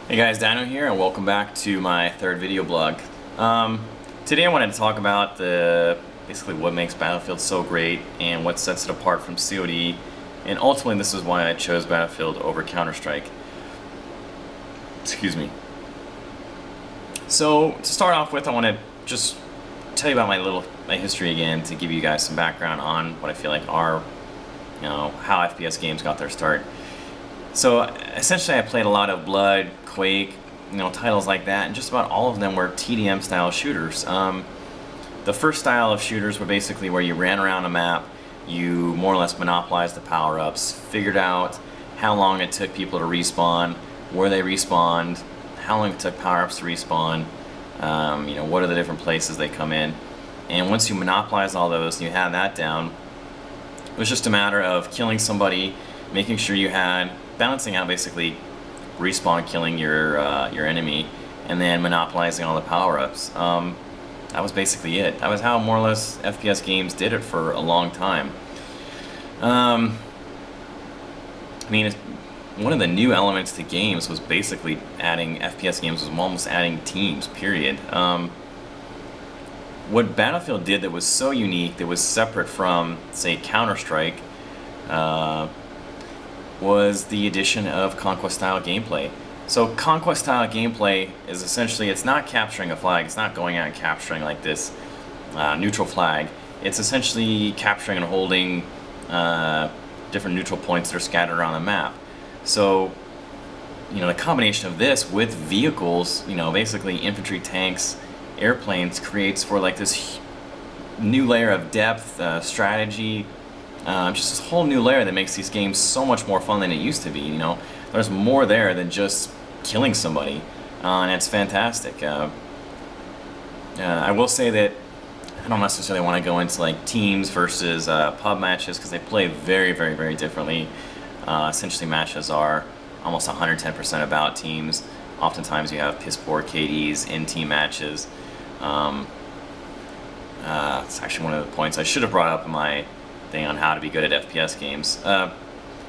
Hey guys, Dino here, and welcome back to my third video blog. Today I wanted to talk about basically what makes Battlefield so great and what sets it apart from COD, and ultimately this is why I chose Battlefield over Counter-Strike. Excuse me. So to start off with, I want to just tell you about my history again to give you guys some background on what I feel like are, how FPS games got their start. So essentially I played a lot of Blood, Quake, titles like that, and just about all of them were TDM style shooters. The first style of shooters were basically where you ran around a map, you more or less monopolized the power-ups, figured out how long it took people to respawn, where they respawned, how long it took power-ups to respawn, what are the different places they come in. And once you monopolized all those and you had that down, it was just a matter of killing somebody, making sure you had, balancing out basically respawn killing your enemy, and then monopolizing all the power-ups. That was basically it. That was how more or less FPS games did it for a long time. I mean, one of the new elements to games was basically adding, FPS games was almost adding teams, period. What Battlefield did that was so unique, that was separate from, say, Counter-Strike, was the addition of Conquest-style gameplay. So Conquest-style gameplay is essentially, it's not capturing a flag, it's not going out and capturing like this neutral flag. It's essentially capturing and holding different neutral points that are scattered around the map. So, the combination of this with vehicles, basically infantry, tanks, airplanes, creates for like this new layer of depth, strategy, just this whole new layer that makes these games so much more fun than it used to be. There's more there than just killing somebody, and it's fantastic. I will say that I don't necessarily want to go into like teams versus pub matches, because they play very, very, very differently. Essentially, matches are almost 110% about teams. Oftentimes, you have piss poor KDs in team matches. It's actually one of the points I should have brought up in my thing on how to be good at FPS games.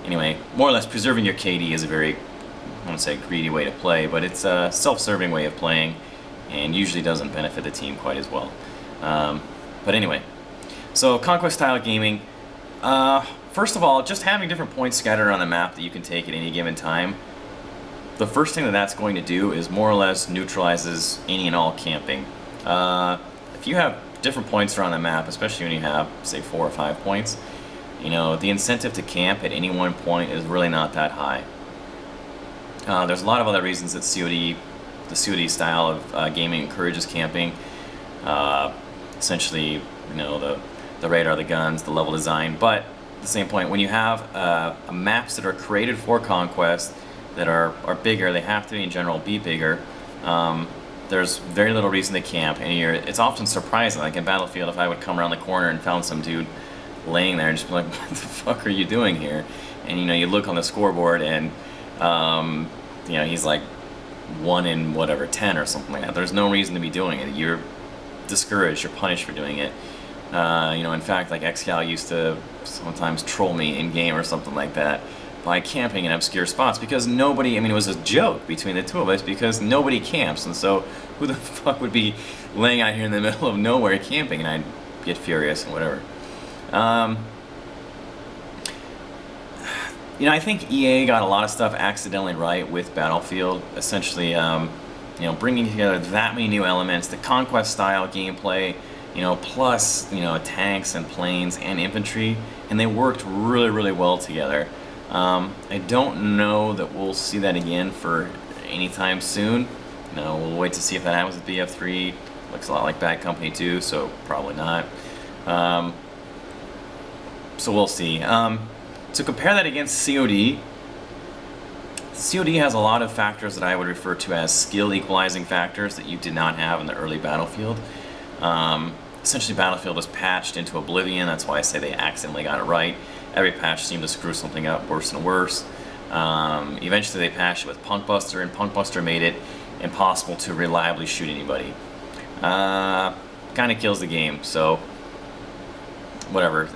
Anyway, more or less preserving your KD is a very, I won't say greedy way to play, but it's a self-serving way of playing and usually doesn't benefit the team quite as well. But anyway, so Conquest style gaming, first of all, just having different points scattered around the map that you can take at any given time, the first thing that's going to do is more or less neutralizes any and all camping. If you have different points around the map, especially when you have, say, 4 or 5 points, the incentive to camp at any one point is really not that high. There's a lot of other reasons that the COD style of gaming encourages camping. Essentially, the radar, the guns, the level design. But at the same point, when you have maps that are created for Conquest that are bigger, they have to in general be bigger. There's very little reason to camp, and it's often surprising. Like in Battlefield, if I would come around the corner and found some dude laying there and just be like, what the fuck are you doing here? And you look on the scoreboard and he's like 1 in whatever 10 or something like that. There's no reason to be doing it. You're discouraged, you're punished for doing it. In fact, like Xcal used to sometimes troll me in game or something like that by camping in obscure spots, because nobody, it was a joke between the two of us, because nobody camps, and so who the fuck would be laying out here in the middle of nowhere camping? And I'd get furious and whatever. I think EA got a lot of stuff accidentally right with Battlefield, essentially, bringing together that many new elements, the Conquest style gameplay, plus, tanks and planes and infantry, and they worked really, really well together. I don't know that we'll see that again for any time soon. We'll wait to see if that happens with BF3. Looks a lot like Bad Company 2, so probably not. So we'll see. To compare that against COD, COD has a lot of factors that I would refer to as skill equalizing factors that you did not have in the early Battlefield. Essentially, Battlefield was patched into oblivion. That's why I say they accidentally got it right. Every patch seemed to screw something up worse and worse. Eventually they patched it with Punkbuster, and Punkbuster made it impossible to reliably shoot anybody. Kind of kills the game, so whatever.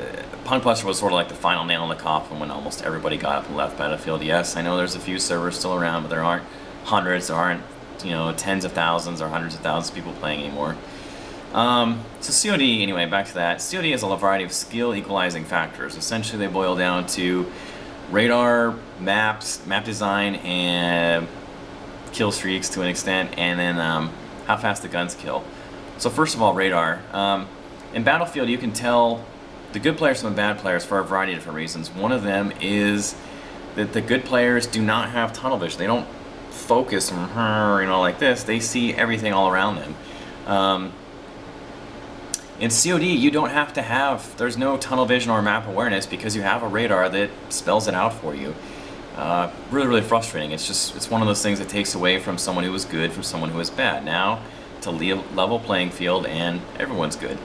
Punkbuster was sort of like the final nail in the coffin when almost everybody got up and left Battlefield. Yes, I know there's a few servers still around, but there aren't hundreds, there aren't, you know, tens of thousands or hundreds of thousands of people playing anymore. So COD, anyway, back to that. COD has a variety of skill equalizing factors. Essentially, they boil down to radar, maps, map design, and kill streaks to an extent, and then how fast the guns kill. So first of all, radar. In Battlefield, you can tell the good players from the bad players for a variety of different reasons. One of them is that the good players do not have tunnel vision. They don't focus, you know, like this. They see everything all around them. In COD, you don't have to have, there's no tunnel vision or map awareness because you have a radar that spells it out for you. Really, really frustrating. It's one of those things that takes away from someone who is good from someone who is bad. Now, it's a level playing field and everyone's good.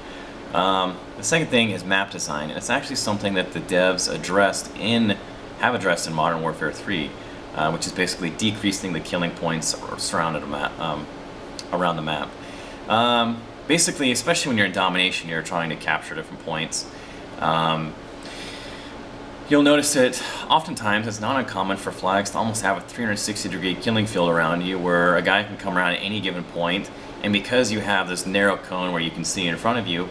The second thing is map design, and it's actually something that the devs have addressed in Modern Warfare 3, which is basically decreasing the killing points surrounded around the map. Basically, especially when you're in domination, you're trying to capture different points. You'll notice that oftentimes it's not uncommon for flags to almost have a 360-degree killing field around you where a guy can come around at any given point, and because you have this narrow cone where you can see in front of you,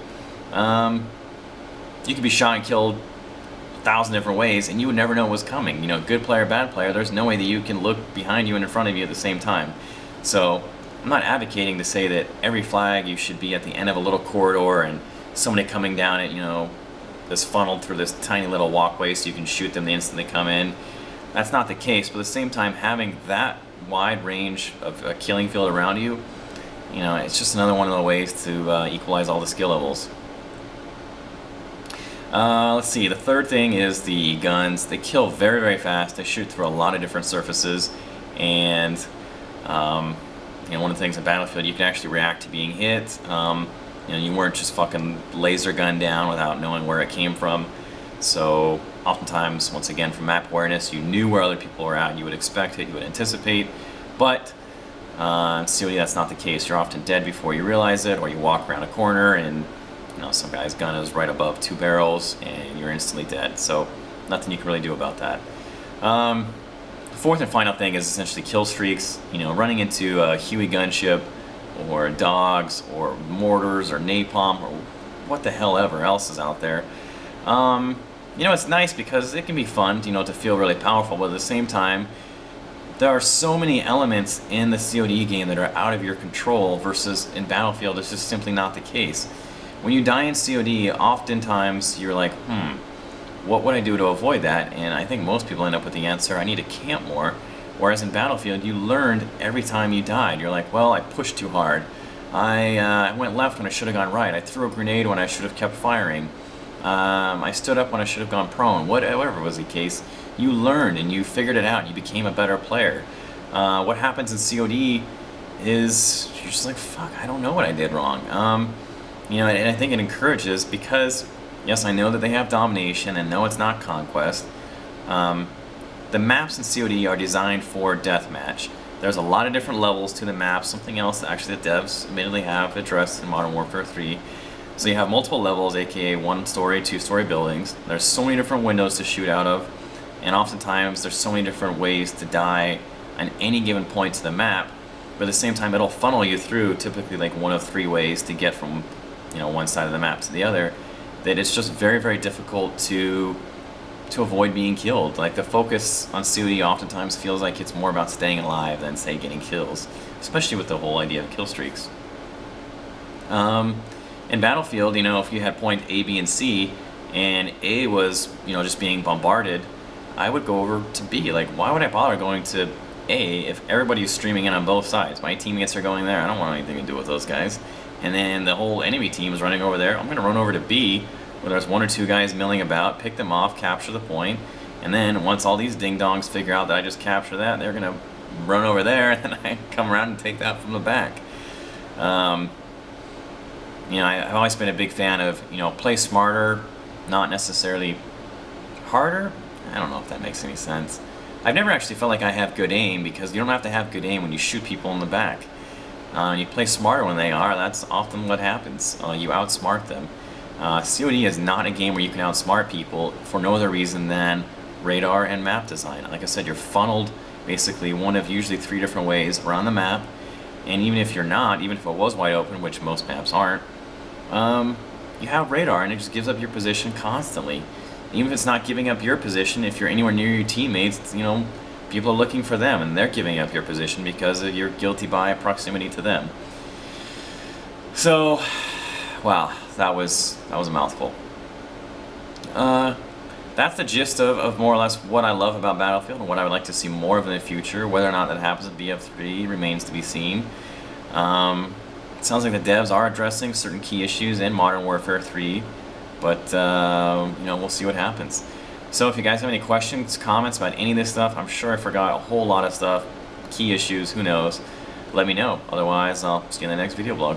you can be shot and killed 1,000 different ways and you would never know what was coming. You know, good player, bad player, there's no way that you can look behind you and in front of you at the same time. So I'm not advocating to say that every flag you should be at the end of a little corridor and somebody coming down it, you know, this funneled through this tiny little walkway so you can shoot them the instant they come in. That's not the case, but at the same time, having that wide range of a killing field around you, you know, it's just another one of the ways to equalize all the skill levels. Let's see, the third thing is the guns. They kill very, very fast. They shoot through a lot of different surfaces, and you know, one of the things in Battlefield, you can actually react to being hit. You know, you weren't just fucking laser gunned down without knowing where it came from. So oftentimes, once again, from map awareness, you knew where other people were at. You would expect it, you would anticipate. But in COD, that's not the case. You're often dead before you realize it, or you walk around a corner and, you know, some guy's gun is right above 2 barrels and you're instantly dead. So nothing you can really do about that. Fourth and final thing is essentially kill streaks. You know, running into a Huey gunship or dogs or mortars or napalm or what the hell ever else is out there. You know, it's nice because it can be fun, you know, to feel really powerful, but at the same time, there are so many elements in the COD game that are out of your control versus in Battlefield, it's just simply not the case. When you die in COD, oftentimes you're like, what would I do to avoid that? And I think most people end up with the answer, I need to camp more. Whereas in Battlefield, you learned every time you died. You're like, well, I pushed too hard. I went left when I should have gone right. I threw a grenade when I should have kept firing. I stood up when I should have gone prone. Whatever was the case, you learned and you figured it out. And you became a better player. What happens in COD is you're just like, fuck, I don't know what I did wrong. You know, and I think it encourages because, yes, I know that they have domination and no, it's not Conquest. The maps in COD are designed for deathmatch. There's a lot of different levels to the maps, something else that actually the devs admittedly have addressed in Modern Warfare 3. So you have multiple levels, aka 1-story, 2-story buildings. There's so many different windows to shoot out of, and oftentimes there's so many different ways to die on any given point to the map, but at the same time it'll funnel you through typically like one of 3 ways to get from, you know, one side of the map to the other, that it's just very, very difficult to avoid being killed. Like, the focus on COD oftentimes feels like it's more about staying alive than, say, getting kills, especially with the whole idea of kill streaks. In Battlefield, you know, if you had point A, B, and C, and A was, you know, just being bombarded, I would go over to B. Like, why would I bother going to A if everybody's streaming in on both sides? My teammates are going there. I don't want anything to do with those guys. And then the whole enemy team is running over there. I'm going to run over to B, where there's 1 or 2 guys milling about, pick them off, capture the point, and then once all these ding-dongs figure out that I just capture that, they're going to run over there, and then I come around and take that from the back. You know, I've always been a big fan of, you know, play smarter, not necessarily harder. I don't know if that makes any sense. I've never actually felt like I have good aim, because you don't have to have good aim when you shoot people in the back. You play smarter when they are, that's often what happens. You outsmart them. COD is not a game where you can outsmart people for no other reason than radar and map design. Like I said, you're funneled basically one of usually 3 different ways around the map. And even if you're not, even if it was wide open, which most maps aren't, you have radar, and it just gives up your position constantly. Even if it's not giving up your position, if you're anywhere near your teammates, you know, people are looking for them, and they're giving up your position because you're guilty by proximity to them. So, wow, that was a mouthful. That's the gist of more or less what I love about Battlefield and what I would like to see more of in the future. Whether or not that happens at BF3 remains to be seen. It sounds like the devs are addressing certain key issues in Modern Warfare 3, but you know, we'll see what happens. So if you guys have any questions, comments about any of this stuff, I'm sure I forgot a whole lot of stuff, key issues, who knows, let me know. Otherwise, I'll see you in the next video blog.